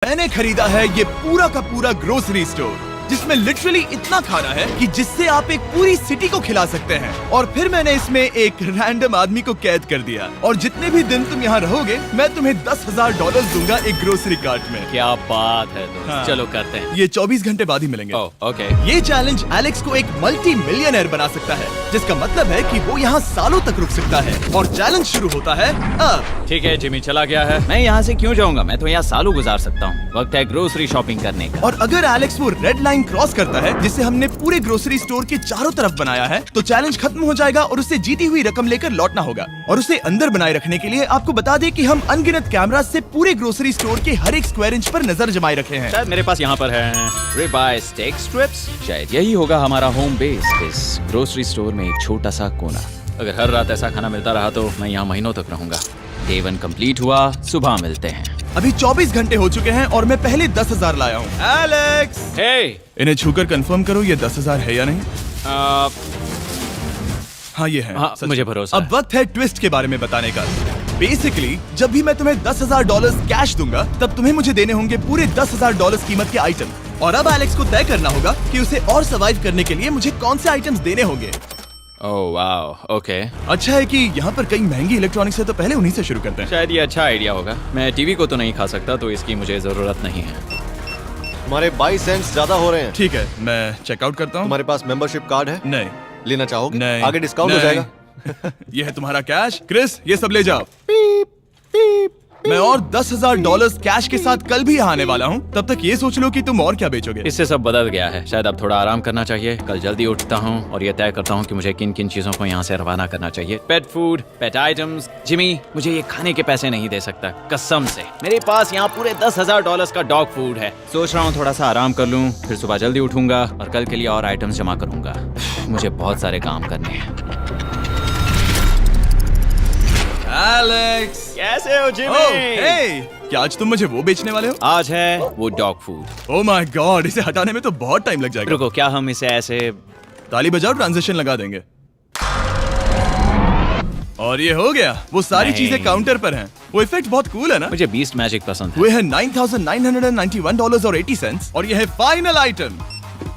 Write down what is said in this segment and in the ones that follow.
मैंने खरीदा है ये पूरा का पूरा ग्रोसरी स्टोर, जिसमें लिटरली इतना खाना है कि जिससे आप एक पूरी सिटी को खिला सकते हैं। और फिर मैंने इसमें एक रैंडम आदमी को कैद कर दिया, और जितने भी दिन तुम यहाँ रहोगे मैं तुम्हें $10,000 दूंगा एक ग्रोसरी कार्ट में। क्या बात है दोस्त। हाँ। चलो करते हैं। ये 24 घंटे बाद ही मिलेंगे। ओके। ये चैलेंज एलेक्स को एक मल्टी मिलियनर बना सकता है, जिसका मतलब है कि वो यहाँ सालों तक रुक सकता है। और चैलेंज शुरू होता है अब। ठीक है, जिमी चला गया है। मैं यहाँ से क्यों जाऊँगा, मैं तो यहाँ सालों गुजार सकता हूँ। वक्त है ग्रोसरी शॉपिंग करने का। और अगर एलेक्स वो रेड लाइन क्रॉस करता है, जिसे हमने पूरे ग्रोसरी स्टोर के चारों तरफ बनाया है, तो चैलेंज खत्म हो जाएगा और उसे जीती हुई रकम लेकर लौटना होगा। और उसे अंदर बनाए रखने के लिए आपको बता दें कि हम अनगिनत कैमरा से पूरे ग्रोसरी स्टोर के हर एक स्क्वायर इंच पर नजर जमाए रखे हैं। शायद मेरे पास यहाँ पर है रिबाई स्टेक स्ट्रिप्स। शायद यही होगा हमारा होम बेस, इस ग्रोसरी स्टोर में एक छोटा सा कोना। अगर हर रात ऐसा खाना मिलता रहा तो मैं यहाँ महीनों तक रहूंगा। डे 1 कंप्लीट हुआ, सुबह मिलते हैं। अभी 24 घंटे हो चुके हैं और मैं पहले 10,000 लाया हूँ। एलेक्स, हे, इन्हें छूकर कंफर्म करो ये 10,000 है या नहीं। हाँ ये है। हाँ, सच। मुझे भरोसा अब वक्त है ट्विस्ट के बारे में बताने का। बेसिकली जब भी मैं तुम्हें $10,000 कैश दूंगा, तब तुम्हें मुझे देने होंगे पूरे $10,000 कीमत के आइटम। और अब एलेक्स को तय करना होगा कि उसे और सर्वाइव करने के लिए मुझे कौन से आइटम्स देने होंगे। Oh wow, okay. अच्छा है कि यहाँ पर कई महंगी इलेक्ट्रॉनिक्स है, तो पहले उन्हीं से शुरू करते हैं। शायद ये अच्छा आइडिया होगा। मैं टीवी को तो नहीं खा सकता, तो इसकी मुझे जरूरत नहीं है। हमारे 22 सेंट्स ज्यादा हो रहे हैं। ठीक है, मैं चेकआउट करता हूँ। तुम्हारे पास मेंबरशिप कार्ड है? नहीं। लेना चाहोगे? नहीं। आगे डिस्काउंट हो नहीं। जाएगा। ये है तुम्हारा कैश। क्रिस, ये सब ले जाओ। मैं और $10,000 कैश के साथ कल भी यहाँ आने वाला हूँ। तब तक ये सोच लो कि तुम और क्या बेचोगे। इससे सब बदल गया है। शायद अब थोड़ा आराम करना चाहिए। कल जल्दी उठता हूँ और ये तय करता हूँ कि मुझे किन किन चीजों को यहाँ से रवाना करना चाहिए। पेट फूड, पेट आइटम्स। जिमी, मुझे ये खाने के पैसे नहीं दे सकता, कसम से। मेरे पास यहाँ पूरे $10,000 का डॉग फूड है। सोच रहा हूँ थोड़ा सा आराम कर लूँ, फिर सुबह जल्दी उठूंगा और कल के लिए और आइटम्स जमा करूंगा। मुझे बहुत सारे काम करने हैं। एलेक्स, कैसे हो जिमी? ओह, हे, क्या आज तुम मुझे वो बेचने वाले हो? आज है वो dog food. Oh my God, इसे हटाने में तो बहुत टाइम लग जाएगा। रुको, क्या हम इसे ऐसे? ताली बजाओ, ट्रांजिशन लगा देंगे। और ये हो गया। वो सारी नहीं। चीजें काउंटर पर हैं। वो इफेक्ट बहुत कूल है ना। मुझे बीस्ट मैजिक पसंद है। वो है $9,991.80 और ये है फाइनल आइटम।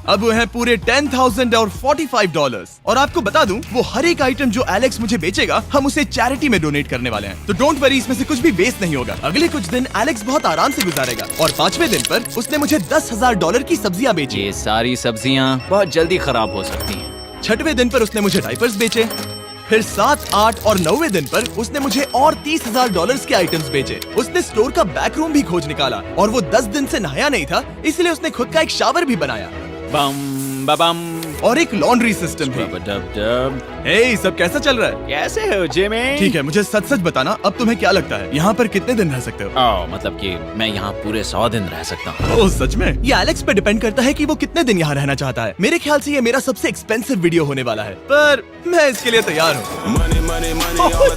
अब वो है पूरे $10,045 और आपको बता दूं, वो हर एक आइटम जो एलेक्स मुझे बेचेगा, हम उसे चैरिटी में डोनेट करने वाले हैं। तो डोंट वरी, इसमें से कुछ भी वेस्ट नहीं होगा। अगले कुछ दिन एलेक्स बहुत आराम से गुजारेगा और 5वें दिन पर उसने मुझे $10,000 की सब्जियां बेची। ये सारी सब्जियां बहुत जल्दी खराब हो सकती हैं। 6वें दिन पर उसने मुझे डाइपर्स बेचे। फिर 7, 8 और 9वें दिन पर उसने मुझे और $30,000 के आइटम्स बेचे। उसने स्टोर का बैक रूम भी खोज निकाला और वो 10 दिन से नहाया नहीं था, इसलिए उसने खुद का एक शावर भी बनाया बम बम और एक लॉन्ड्री सिस्टम भी। डब। हे, सब कैसा चल रहा है? कैसे हो जिमी? ठीक है, मुझे सच सच बताना, अब तुम्हें क्या लगता है यहाँ पर कितने दिन रह सकते हो? मतलब कि मैं यहाँ पूरे 100 दिन रह सकता हूँ। ओह सच में? ये एलेक्स पे डिपेंड करता है कि वो कितने दिन यहाँ रहना चाहता है। मेरे ख्याल से ये मेरा सबसे एक्सपेंसिव वीडियो होने वाला है, पर मैं इसके लिए तैयार हूँ।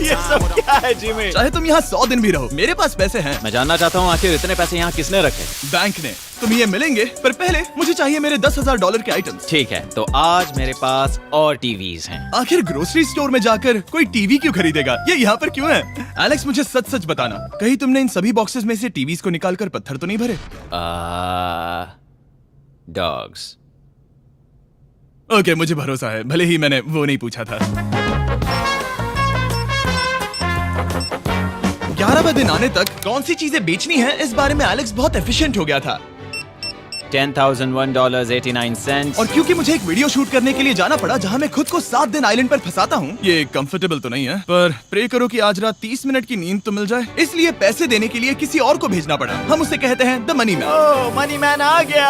ये सब क्या है जिमी? चाहे तुम यहाँ 100 दिन भी रहो, मेरे पास पैसे हैं। मैं जानना चाहता हूँ आखिर इतने पैसे यहाँ किसने रखे? बैंक ने। तुम्हें ये मिलेंगे, पर पहले मुझे चाहिए मेरे $10,000 के आइटम्स। ठीक है, तो आज मेरे पास और टीवीज हैं। आखिर ग्रोसरी स्टोर में जाकर कोई टीवी क्यों खरीदेगा? ये यहाँ पर क्यों है? एलेक्स, मुझे सच सच बताना, कहीं तुमने इन सभी बॉक्सेस में से टीवीज को निकालकर पत्थर तो नहीं भरे? डॉग्स। ओके, मुझे भरोसा है, भले ही मैंने वो नहीं पूछा था। 11वें दिन आने तक कौन सी चीजें बेचनी है, इस बारे में एलेक्स बहुत एफिशिएंट हो गया था। $10,001.89। और क्योंकि मुझे एक वीडियो शूट करने के लिए जाना पड़ा, जहां मैं खुद को 7 दिन आइलैंड पर फंसाता हूँ। ये कंफर्टेबल तो नहीं है, पर प्रे करो कि आज रात 30 मिनट की नींद तो मिल जाए। इसलिए पैसे देने के लिए किसी और को भेजना पड़ा। हम उसे कहते हैं the money man. Oh, money man आ गया।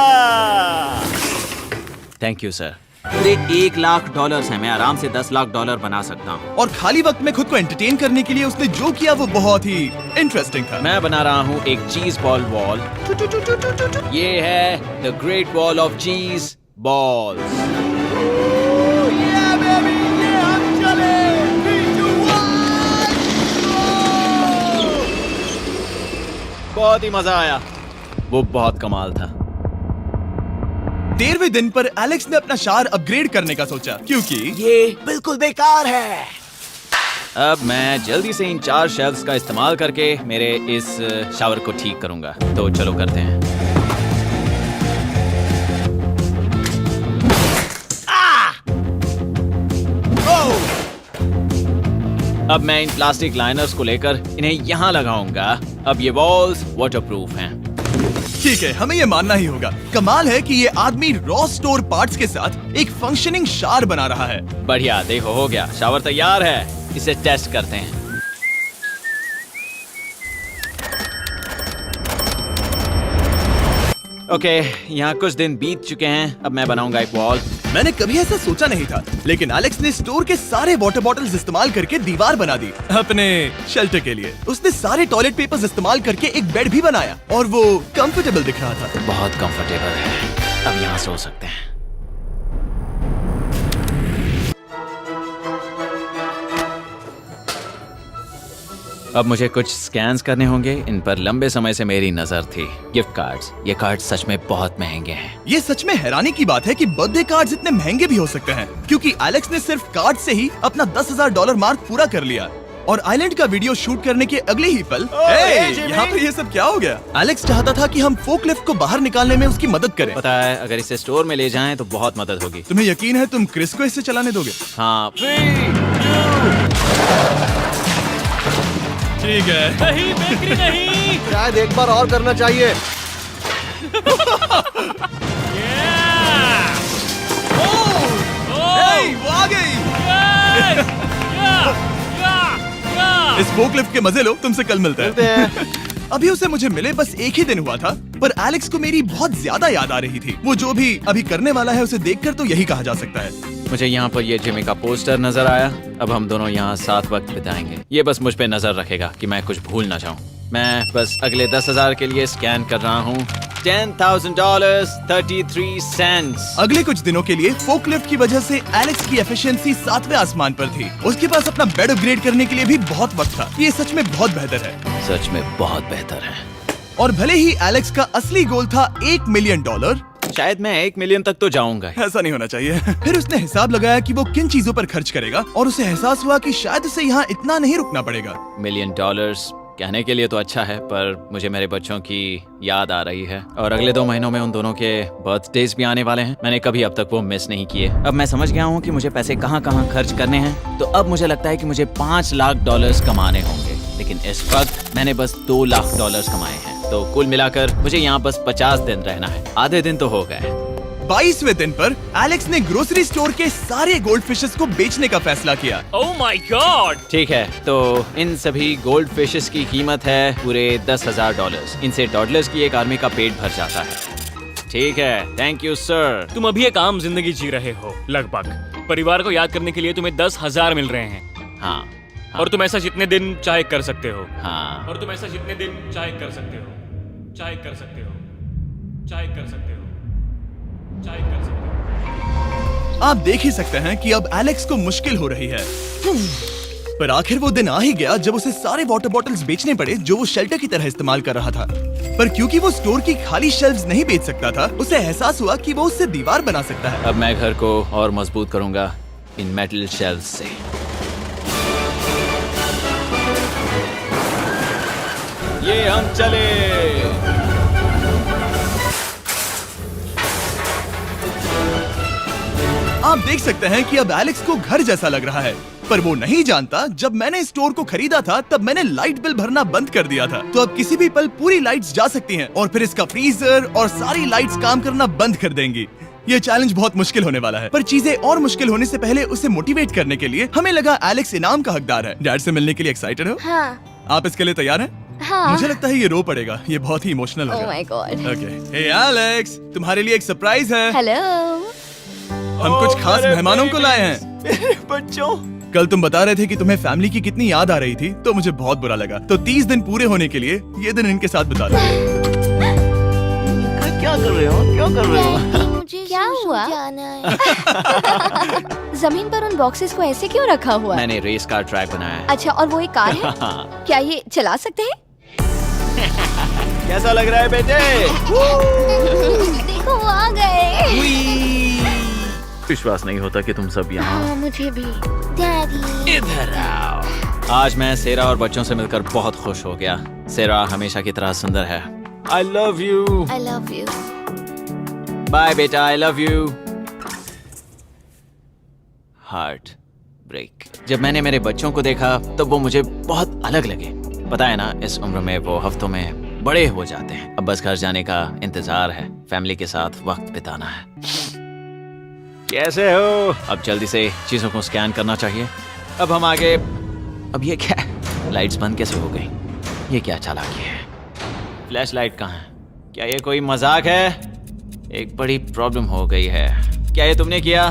Thank you sir. पूरे $1,00,000 है। मैं आराम से $10,00,000 बना सकता हूँ। और खाली वक्त में खुद को एंटरटेन करने के लिए उसने जो किया वो बहुत ही इंटरेस्टिंग था। मैं बना रहा हूँ एक चीज बॉल वॉल। ये है द ग्रेट वॉल ऑफ चीज बॉल्स। बहुत ही मजा आया। वो बहुत कमाल था। 13वें दिन पर एलेक्स ने अपना शार अपग्रेड करने का सोचा, क्योंकि ये बिल्कुल बेकार है। अब मैं जल्दी से इन 4 शेल्फ्स का इस्तेमाल करके मेरे इस शावर को ठीक करूंगा। तो चलो करते हैं। अब मैं इन प्लास्टिक लाइनर्स को लेकर इन्हें यहाँ लगाऊंगा। अब ये वॉल्स वाटरप्रूफ हैं। ठीक है, हमें ये मानना ही होगा। कमाल है कि ये आदमी रॉ स्टोर पार्ट्स के साथ एक फंक्शनिंग शावर बना रहा है। बढ़िया, देखो हो गया, शावर तैयार है। इसे टेस्ट करते हैं। ओके, यहाँ कुछ दिन बीत चुके हैं। अब मैं बनाऊंगा एक वॉल। मैंने कभी ऐसा सोचा नहीं था, लेकिन एलेक्स ने स्टोर के सारे वाटर बॉटल्स इस्तेमाल करके दीवार बना दी अपने शेल्टर के लिए। उसने सारे टॉयलेट पेपर्स इस्तेमाल करके एक बेड भी बनाया और वो कंफर्टेबल दिख रहा था। बहुत कंफर्टेबल है। अब यहाँ सो सकते हैं। अब मुझे कुछ स्कैन्स करने होंगे। इन पर लंबे समय से मेरी नजर थी। Gift cards. ये कार्ड सच में बहुत महंगे हैं। ये सच में हैरानी की बात है कि बर्थडे कार्ड्स इतने महंगे भी हो सकते हैं, क्योंकि एलेक्स ने सिर्फ कार्ड से ही अपना $10,000 मार्क पूरा कर लिया। और आइलैंड का वीडियो शूट करने के अगले ही पल यहाँ पर ये सब क्या हो गया? एलेक्स चाहता था कि हम फोकलिफ्ट को बाहर निकालने में उसकी मदद करें। पता है, अगर इसे स्टोर में ले जाएं तो बहुत मदद होगी। तुम्हें यकीन है तुम क्रिस को इससे चलाने दोगे? हाँ। ठीक है। नहीं, बेकरी नहीं। शायद एक बार और करना चाहिए। वो आ गई। इस फोकलिफ्ट के मजे लो, तुमसे कल मिलते हैं। अभी उसे मुझे मिले बस एक ही दिन हुआ था, पर एलेक्स को मेरी बहुत ज्यादा याद आ रही थी। वो जो भी अभी करने वाला है उसे देखकर तो यही कहा जा सकता है। मुझे यहाँ पर ये जिमी का पोस्टर नजर आया। अब हम दोनों यहाँ साथ वक्त बिताएंगे। ये बस मुझ पे नजर रखेगा कि मैं कुछ भूल ना जाऊँ। मैं बस अगले 10,000 के लिए स्कैन कर रहा हूँ। $10,000 33 सेंट्स। अगले कुछ दिनों के लिए फोकलिफ्ट की वजह से एलेक्स की एफिशिएंसी 7वें आसमान पर थी। उसके पास अपना बेड अपग्रेड करने के लिए भी बहुत वक्त था। ये सच में बहुत बेहतर है। सच में बहुत बेहतर है। और भले ही एलेक्स का असली गोल था $1 मिलियन, शायद मैं 1 मिलियन तक तो जाऊंगा। ऐसा नहीं होना चाहिए। फिर उसने हिसाब लगाया कि वो किन चीजों पर खर्च करेगा और उसे एहसास हुआ कि शायद उसे यहाँ इतना नहीं रुकना पड़ेगा। $1 मिलियन कहने के लिए तो अच्छा है, पर मुझे मेरे बच्चों की याद आ रही है। और अगले 2 महीनों में उन दोनों के बर्थडेज भी आने वाले हैं। मैंने कभी अब तक वो मिस नहीं किए। अब मैं समझ गया हूँ कि मुझे पैसे कहाँ कहाँ खर्च करने हैं। तो अब मुझे लगता है कि मुझे $5 लाख कमाने होंगे। लेकिन इस वक्त मैंने बस $2 लाख कमाए हैं। तो कुल मिलाकर मुझे यहाँ बस 50 दिन रहना है। आधे दिन तो हो गए। 22वें दिन पर एलेक्स ने ग्रोसरी स्टोर के सारे गोल्ड फिशेस को बेचने का फैसला किया। Oh my God. ठीक है, तो इन सभी गोल्ड फिशेस की कीमत है पूरे $10,000। इनसे टॉडलर्स की एक आर्मी का पेट भर जाता है। ठीक है, थैंक यू सर। तुम अभी एक आम जिंदगी जी रहे हो लगभग। परिवार को याद करने के लिए तुम्हें 10,000 मिल रहे हैं। हाँ। और तुम ऐसा जितने दिन चाहे कर सकते हो। हाँ। और तुम ऐसा जितने दिन चाहे कर सकते हो। चाहे कर सकते हो। चाहे कर सकते हो। चाहे कर सकते हो। आप देख ही सकते हैं कि अब एलेक्स को मुश्किल हो रही है। पर आखिर वो दिन आ ही गया जब उसे सारे वाटर बॉटल्स बेचने पड़े जो वो शेल्टर की तरह इस्तेमाल कर रहा था। पर क्योंकि वो स्टोर की खाली शेल्फ्स नहीं बेच सकता था, उसे एहसास हुआ कि वो उससे दीवार बना सकता है। अब मैं घर को और मजबूत करूंगा इन मेटल शेल्फ्स से। ये हम चले। आप देख सकते हैं कि अब एलेक्स को घर जैसा लग रहा है, पर वो नहीं जानता जब मैंने स्टोर को खरीदा था तब मैंने लाइट बिल भरना बंद कर दिया था। तो अब किसी भी पल पूरी लाइट्स जा सकती हैं और फिर इसका फ्रीजर और सारी लाइट्स काम करना बंद कर देंगी। ये चैलेंज बहुत मुश्किल होने वाला है, पर चीजें और मुश्किल होने से पहले उसे मोटिवेट करने के लिए हमें लगा एलेक्स इनाम का हकदार है। डैड से मिलने के लिए एक्साइटेड हो? हाँ। आप इसके लिए तैयार हैं? हाँ। मुझे लगता है ये रो पड़ेगा। ये बहुत ही इमोशनल Oh होगा। my God. Okay, hey Alex, तुम्हारे लिए एक सरप्राइज है। हेलो। हम कुछ खास मेहमानों को लाए हैं। बच्चों, कल तुम बता रहे थे कि तुम्हें फैमिली की कितनी याद आ रही थी, तो मुझे बहुत बुरा लगा। तो 30 दिन पूरे होने के लिए ये दिन इनके साथ बिता लो। क्या कर रहे हो? क्या कर रहे हो? मुझे क्या हुआ? जमीन पर उन बॉक्सेस को ऐसे क्यों रखा हुआ है? मैंने रेस कार ट्रैक बनाया है। अच्छा, और वो एक कार है? क्या ये चला सकते हैं? कैसा लग रहा है बेटे? देखो वो आ गए। विश्वास नहीं होता कि तुम सब यहाँ। हाँ, मुझे भी। डैडी। इधर आओ। आज मैं सेरा और बच्चों से मिलकर बहुत खुश हो गया। सेरा हमेशा की तरह सुंदर है। I love you. I love you. Bye बेटा, I love you. Heart break. जब मैंने मेरे बच्चों को देखा तो वो मुझे बहुत अलग लगे। पता है ना, इस उम्र में वो हफ्तों में बड़े हो जाते हैं। अब बस घर जाने का इंतजार है, फैमिली के साथ वक्त बिताना है। कैसे हो? अब जल्दी से चीजों को स्कैन करना चाहिए। अब हम आगे। अब ये क्या? लाइट्स बंद कैसे हो गई? ये क्या चालाकी है? फ्लैश लाइट कहाँ है? क्या ये कोई मजाक है? एक बड़ी प्रॉब्लम हो गई है। क्या ये तुमने किया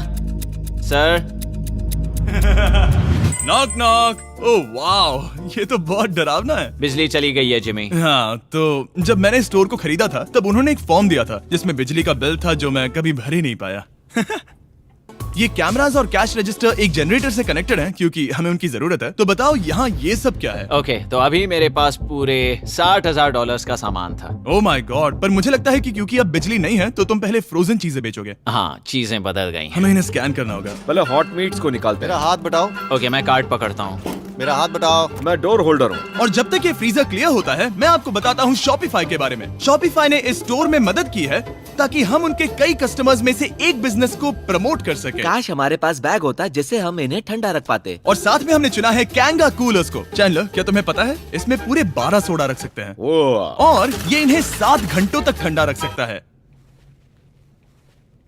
sir? Knock knock. Oh wow, ये तो बहुत डरावना है। बिजली चली गई है जिमी। हाँ, तो जब मैंने स्टोर को खरीदा था तब उन्होंने एक फॉर्म दिया था जिसमें बिजली का बिल था जो मैं कभी भर ही नहीं पाया। ये कैमरास और कैश रजिस्टर एक जनरेटर से कनेक्टेड हैं क्योंकि हमें उनकी जरूरत है। तो बताओ यहाँ ये सब क्या है? ओके, तो अभी मेरे पास पूरे $60,000 का सामान था। ओह माय गॉड, पर मुझे लगता है कि क्योंकि अब बिजली नहीं है तो तुम पहले फ्रोजन चीजें बेचोगे। हाँ, चीजें बदल गई हैं। हमें इन्हें स्कैन करना होगा। पहले हॉट मीट्स को निकालते मेरा हैं। हाथ बटाओ। ओके, मैं कार्ड पकड़ता हूँ। मेरा हाथ बटाओ। मैं डोर होल्डर हूँ। और जब तक ये फ्रीजर क्लियर होता है मैं आपको बताता हूँ शॉपिफाई के बारे में। शॉपिफाई ने इस स्टोर में मदद की है ताकि हम उनके कई कस्टमर्स में से एक बिजनेस को प्रमोट कर सके। काश हमारे पास बैग होता जिससे हम इन्हें ठंडा रख पाते। और साथ में हमने चुना है कैंगा कूलर्स को। चैनलर, क्या तुम्हें पता है इसमें पूरे 12 सोडा रख सकते हैं और ये इन्हें 7 घंटों तक ठंडा रख सकता है।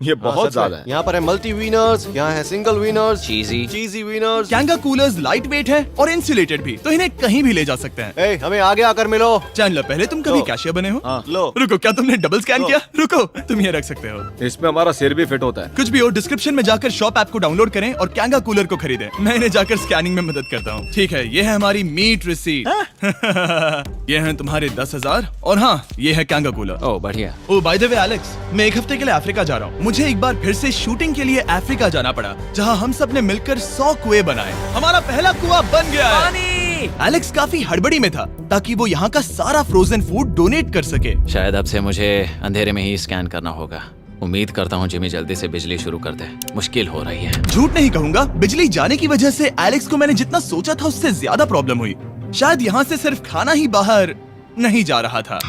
ये बहुत ज्यादा है। यहाँ पर है मल्टी विनर्स, यहाँ है single winners, cheesy. Cheesy winners. कैंगा कूलर्स लाइट वेट है और इंसुलेटेड भी, तो इन्हें कहीं भी ले जा सकते हैं। ए, हमें आगे आकर मिलो। चैनलर, पहले तुम कभी लो। कैशियर बने हो? हाँ। लो। रुको, क्या तुमने डबल स्कैन लो। किया? रुको, तुम ये रख सकते हो। इसमें हमारा सिर भी फिट होता है। कुछ भी हो, डिस्क्रिप्शन में जाकर शॉप ऐप को डाउनलोड करें और कैंगा कूलर को खरीदें। मैं इन्हें जाकर स्कैनिंग में मदद करता हूँ। ठीक है, ये है हमारी मीट रिसीट। ये है तुम्हारे 10,000 और हाँ, ये है कैंगा कूलर। ओह बढ़िया। ओ बाय द वे एलेक्स, मैं एक हफ्ते के लिए अफ्रीका जा रहा हूँ। मुझे एक बार फिर से शूटिंग के लिए अफ्रीका जाना पड़ा, जहाँ हम सब ने मिलकर 100 कुएं बनाए। हमारा पहला कुआं बन गया है। एलेक्स काफी हड़बड़ी में था ताकि वो यहाँ का सारा फ्रोजन फूड डोनेट कर सके। शायद अब से मुझे अंधेरे में ही स्कैन करना होगा। उम्मीद करता हूँ जिमी जल्दी से बिजली शुरू कर दे। मुश्किल हो रही है। झूठ नहीं कहूंगा, बिजली जाने की वजह से एलेक्स को मैंने जितना सोचा था उससे ज्यादा प्रॉब्लम हुई। शायद यहाँ से सिर्फ खाना ही बाहर नहीं जा रहा था।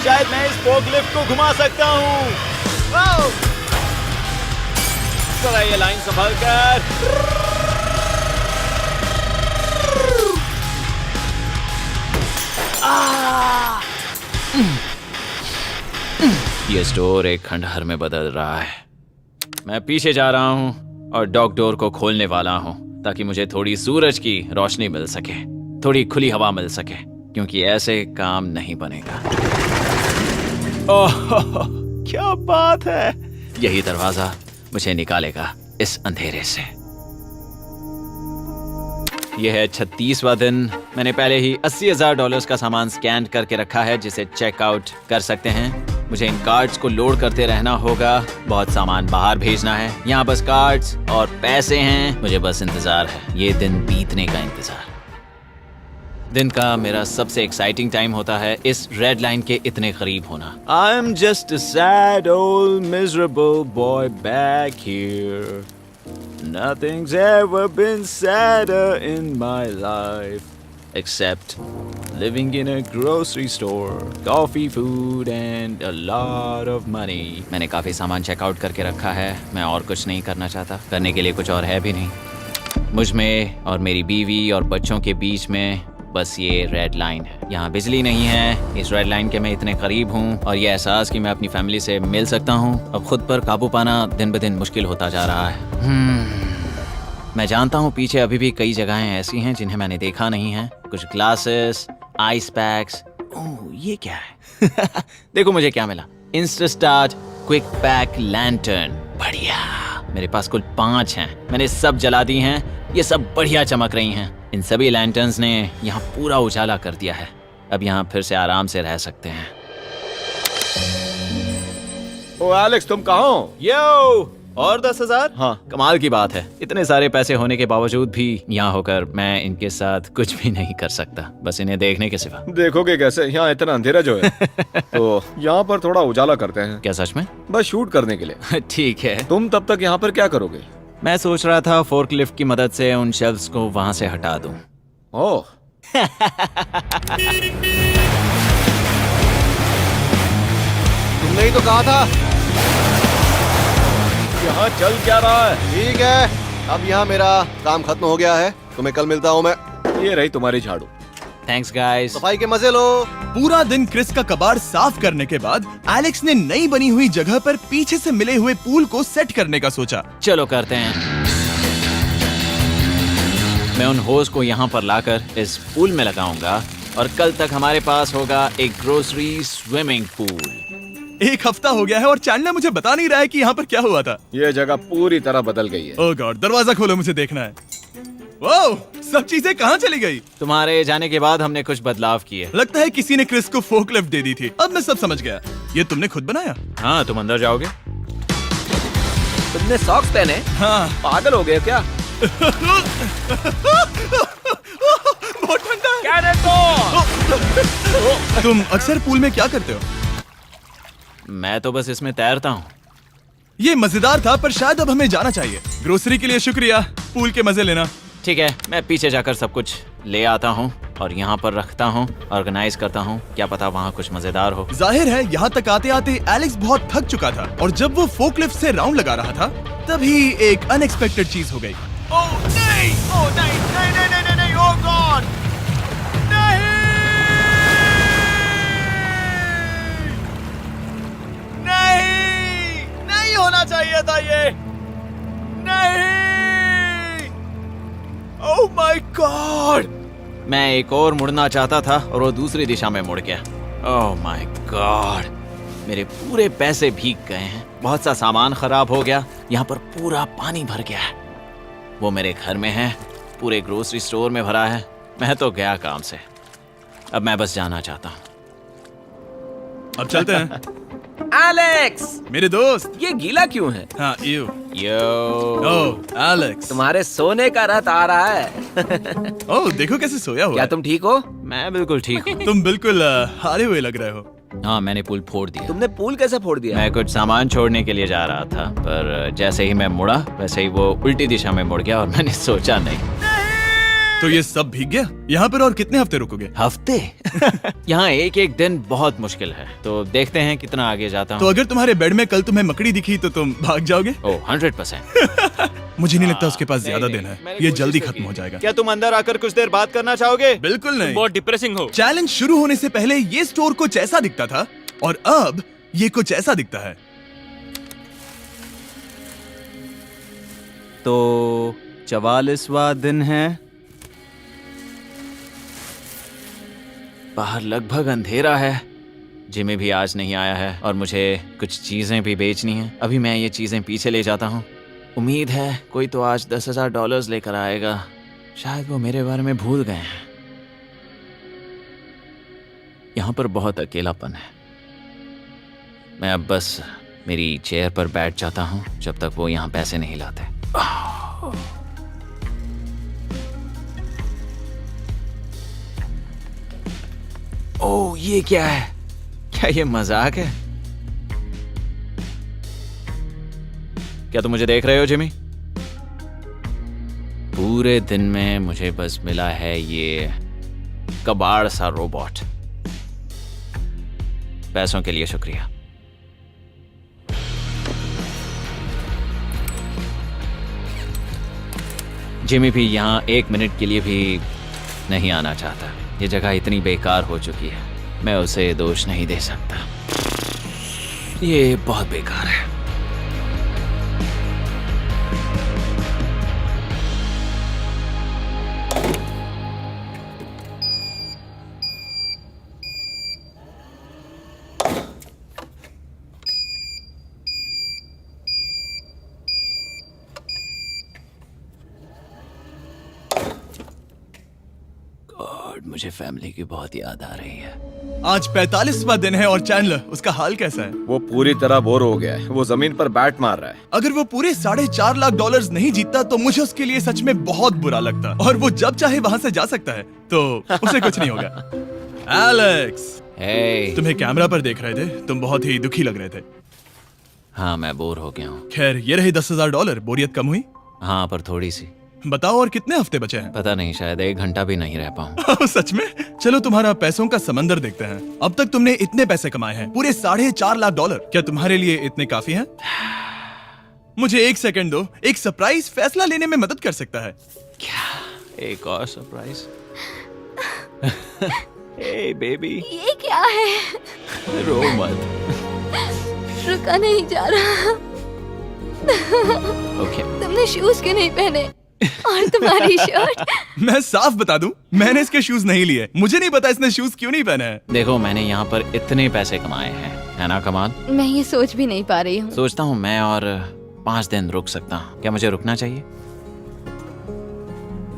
शायद मैं इस फोकलिफ्ट को घुमा सकता हूँ। जरा ये लाइन संभाल कर। ये स्टोर एक खंडहर में बदल रहा है। मैं पीछे जा रहा हूँ और डॉग डोर को खोलने वाला हूँ ताकि मुझे थोड़ी सूरज की रोशनी मिल सके, थोड़ी खुली हवा मिल सके, क्योंकि ऐसे काम नहीं बनेगा। ओह क्या बात है! यही दरवाजा मुझे निकालेगा इस अंधेरे से। यह है 36वां दिन। मैंने पहले ही $80,000 का सामान स्कैन करके रखा है जिसे चेकआउट कर सकते हैं। मुझे इन कार्ड्स को लोड करते रहना होगा। बहुत सामान बाहर भेजना है। यहाँ बस कार्ड्स और पैसे हैं। मुझे बस इंतजार है, ये दिन बीतने का इंतजार। दिन का मेरा सबसे एक्साइटिंग टाइम होता है इस रेड लाइन के इतने करीब होना। I am just a sad old miserable boy back here. Nothing's ever been sadder in my life except living in a grocery store, coffee, food and a lot of money. मैंने काफी सामान checkout करके रखा है। मैं और कुछ नहीं करना चाहता। करने के लिए कुछ और है भी नहीं। मुझ में और मेरी बीवी और बच्चों के बीच में बस ये रेड लाइन है। यहाँ बिजली नहीं है। इस रेड लाइन के मैं इतने करीब हूँ और ये एहसास कि मैं अपनी फैमिली से मिल सकता हूँ अब खुद पर काबू पाना दिन ब दिन मुश्किल होता जा रहा है। मैं जानता हूँ पीछे अभी भी कई जगहें ऐसी हैं जिन्हें मैंने देखा नहीं है। कुछ ग्लासेस, आइस पैक्स। ओह ये क्या है? देखो मुझे क्या मिला। इंस्टास्टार्ट क्विक पैक लैंटर्न। बढ़िया। मेरे पास कुल 5 हैं। मैंने सब जला दी हैं। ये सब बढ़िया चमक रही हैं। इन सभी लैंटर्न्स ने यहाँ पूरा उजाला कर दिया है। अब यहाँ फिर से आराम से रह सकते हैं। ओ एलेक्स, तुम कहाँ हो? यो और 10,000? हाँ। कमाल की बात है। इतने सारे पैसे होने के बावजूद भी यहाँ होकर मैं इनके साथ कुछ भी नहीं कर सकता, बस इन्हें देखने के सिवा। देखोगे कैसे? यहाँ इतना अंधेरा जो है। तो यहाँ पर थोड़ा उजाला करते हैं। क्या सच में? बस शूट करने के लिए। ठीक है। तुम तब तक यहाँ पर क्या करोगे? मैं सोच रहा था फोर्कलिफ्ट की मदद से उन शेल्फ्स को वहां से हटा दूं। ओह, तुमने ही तो कहा था। यहाँ चल क्या रहा है? ठीक है, अब यहाँ मेरा काम खत्म हो गया है। तुम्हें कल मिलता हूँ मैं। ये रही तुम्हारी झाड़ू। Thanks guys. सफाई के मजे लो। पूरा दिन क्रिस का कबाड़ साफ करने के बाद एलेक्स ने नई बनी हुई जगह पर पीछे से मिले हुए पूल को सेट करने का सोचा। चलो करते हैं। मैं उन होज को यहाँ पर लाकर इस पूल में लगाऊंगा और कल तक हमारे पास होगा एक ग्रोसरी स्विमिंग पूल। एक हफ्ता हो गया है और चैंडलर मुझे बता नहीं रहा है कि यहाँ पर क्या हुआ था। ये जगह पूरी तरह बदल गई है। ओह गॉड, दरवाजा खोलो, मुझे देखना है। ओह, सब चीजें कहाँ चली गई? तुम्हारे जाने के बाद हमने कुछ बदलाव किए। लगता है किसी ने क्रिस को फोर्कलिफ्ट दे दी थी। अब मैं सब समझ गया। ये तुमने खुद बनाया? हाँ, तुम अंदर जाओगे? तुमने सॉक्स पहने? हाँ। पागल हो गए क्या? बहुत ठंडा है। तुम अक्सर पूल में क्या करते हो? मैं तो बस इसमें तैरता हूँ। ये मजेदार था, पर शायद अब हमें जाना चाहिए। ग्रोसरी के लिए शुक्रिया, पूल के मजे लेना। ठीक है, मैं पीछे जाकर सब कुछ ले आता हूँ और यहाँ पर रखता हूँ, ऑर्गेनाइज करता हूँ। क्या पता वहाँ कुछ मजेदार हो। जाहिर है यहाँ तक आते आते एलेक्स बहुत थक चुका था और जब वो फोर्कलिफ्ट से राउंड लगा रहा था तभी एक अनएक्सपेक्टेड चीज हो गई। ओह नहीं, ओह नहीं, नहीं, नहीं, नहीं, नहीं, नहीं, ओह गॉड, नहीं, नहीं, नहीं होना चाहिए था ये, नहीं, ओह माय गॉड। मैं एक और मुड़ना चाहता था और वो दूसरी दिशा में मुड़ गया। ओह माय गॉड, मेरे पूरे पैसे भीग गए हैं। बहुत सा सामान खराब हो गया। यहाँ पर पूरा पानी भर गया है। वो मेरे घर में है, पूरे ग्रोसरी स्टोर में भरा है। मैं तो गया काम से। अब मैं बस जाना चाहता हूँ। अब चलते हैं। एलेक्स, मेरे दोस्त। ये गीला क्यों है? हाँ, यू। Yo, oh Alex. तुम्हारे सोने का रथ आ रहा है। ओह देखो कैसे सोया हुआ क्या है। तुम ठीक हो? मैं बिल्कुल ठीक हूँ। तुम बिल्कुल हारे हुए लग रहे हो। हाँ, मैंने पुल फोड़ दिया। तुमने पूल कैसे फोड़ दिया? मैं कुछ सामान छोड़ने के लिए जा रहा था, पर जैसे ही मैं मुड़ा वैसे ही वो उल्टी दिशा में मुड़ गया और मैंने सोचा नहीं। तो ये सब भीग गया। यहाँ पर और कितने हफ्ते रुकोगे? हफ्ते? यहाँ एक एक दिन बहुत मुश्किल है, तो देखते हैं कितना आगे जाता तो हूँ। अगर तुम्हारे बेड में कल तुम्हें मकड़ी दिखी तो तुम भाग जाओगे? ओह 100%। मुझे नहीं लगता उसके पास ज्यादा नहीं, दिन है। मैंने ये कोशिश जल्दी तो खत्म की। हो जाएगा। क्या तुम अंदर आकर कुछ देर बात करना चाहोगे? बिल्कुल नहीं। बहुत डिप्रेसिंग हो। चैलेंज शुरू होने से पहले ये स्टोर कुछ ऐसा दिखता था और अब ये कुछ ऐसा दिखता है। तो 44वां दिन है। बाहर लगभग अंधेरा है। जिमी भी आज नहीं आया है और मुझे कुछ चीजें भी बेचनी हैं। अभी मैं ये चीजें पीछे ले जाता हूँ। उम्मीद है कोई तो आज $10,000 लेकर आएगा। शायद वो मेरे बारे में भूल गए हैं। यहाँ पर बहुत अकेलापन है। मैं अब बस मेरी चेयर पर बैठ जाता हूँ जब तक वो यहाँ पैसे नहीं लाते। ओह, ये क्या है? क्या ये मजाक है? क्या तुम मुझे देख रहे हो जिमी? पूरे दिन में मुझे बस मिला है ये कबाड़ सा रोबोट। पैसों के लिए शुक्रिया। जिमी भी यहाँ 1 मिनट के लिए भी नहीं आना चाहता। ये जगह इतनी बेकार हो चुकी है, मैं उसे दोष नहीं दे सकता। ये बहुत बेकार है। मुझे फैमिली की बहुत याद आ रही है। आज 45वां दिन है और चैंडलर, उसका हाल कैसा है? वो पूरी तरह बोर हो गया है। वो जमीन पर बैट मार रहा है। अगर वो पूरे $4.5 लाख नहीं जीतता तो मुझे उसके लिए सच में बहुत बुरा लगता। और वो जब चाहे वहाँ से जा सकता है, तो उसे कुछ नहीं होगा। एलेक्स, हे, तुम्हें कैमरा पर देख रहे थे। तुम बहुत ही दुखी लग रहे थे। हाँ, मैं बोर हो गया हूँ। खैर, ये रहे $10,000। बोरियत कम हुई? हाँ, पर थोड़ी सी। बताओ और कितने हफ्ते बचे हैं? पता नहीं, शायद 1 घंटा भी नहीं रह पाऊँ। सच में? चलो तुम्हारा पैसों का समंदर देखते हैं। अब तक तुमने इतने पैसे कमाए हैं, पूरे $4.5 लाख। क्या तुम्हारे लिए इतने काफी हैं? मुझे 1 सेकंड दो, एक सरप्राइज फैसला लेने में मदद कर सकता है। एक और सरप्राइज। हे बेबी, ये क्या है? रो मत। रुका नहीं जा रहा। ओके। तुमने शूज क्यों नहीं पहने? और तुम्हारी शर्ट? मैं साफ बता दूं, मैंने इसके शूज नहीं लिए। मुझे नहीं पता इसने शूज क्यों नहीं पहने हैं। देखो, मैंने यहाँ पर इतने पैसे कमाए हैं, है ना कमाल? मैं ये सोच भी नहीं पा रही हूँ। सोचता हूँ मैं और 5 दिन रुक सकता हूँ। क्या मुझे रुकना चाहिए?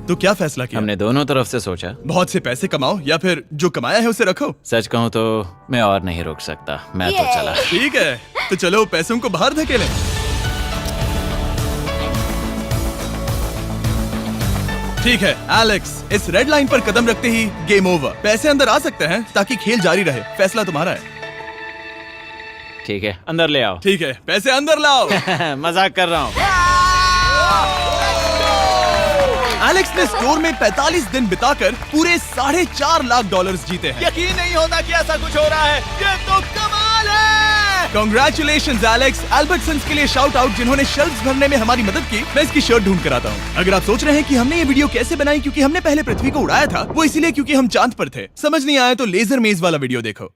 तो क्या फैसला किया? हमने दोनों तरफ से सोचा। बहुत से पैसे कमाओ या फिर जो कमाया है उसे रखो। सच कहूँ तो मैं और नहीं रुक सकता, मैं तो चला। ठीक है, तो चलो पैसों को बाहर धकेलें। ठीक है एलेक्स, इस रेड लाइन पर कदम रखते ही गेम ओवर। पैसे अंदर आ सकते हैं ताकि खेल जारी रहे। फैसला तुम्हारा है। ठीक है, अंदर ले आओ। ठीक है, पैसे अंदर लाओ। मजाक कर रहा हूँ। एलेक्स ने स्टोर में 45 दिन बिताकर पूरे $4.5 लाख जीते हैं। यकीन नहीं होता कि ऐसा कुछ हो रहा है। ये तो कमाल है। Congratulations Alex. एल्बर्टसन्स के लिए शाउट आउट जिन्होंने शेल्फ्स भरने में हमारी मदद की। मैं इसकी शर्ट ढूंढ कर आता हूँ। अगर आप सोच रहे हैं कि हमने ये वीडियो कैसे बनाई क्योंकि हमने पहले पृथ्वी को उड़ाया था, वो इसीलिए क्योंकि हम चांद पर थे। समझ नहीं आया तो लेजर मेज वाला वीडियो देखो।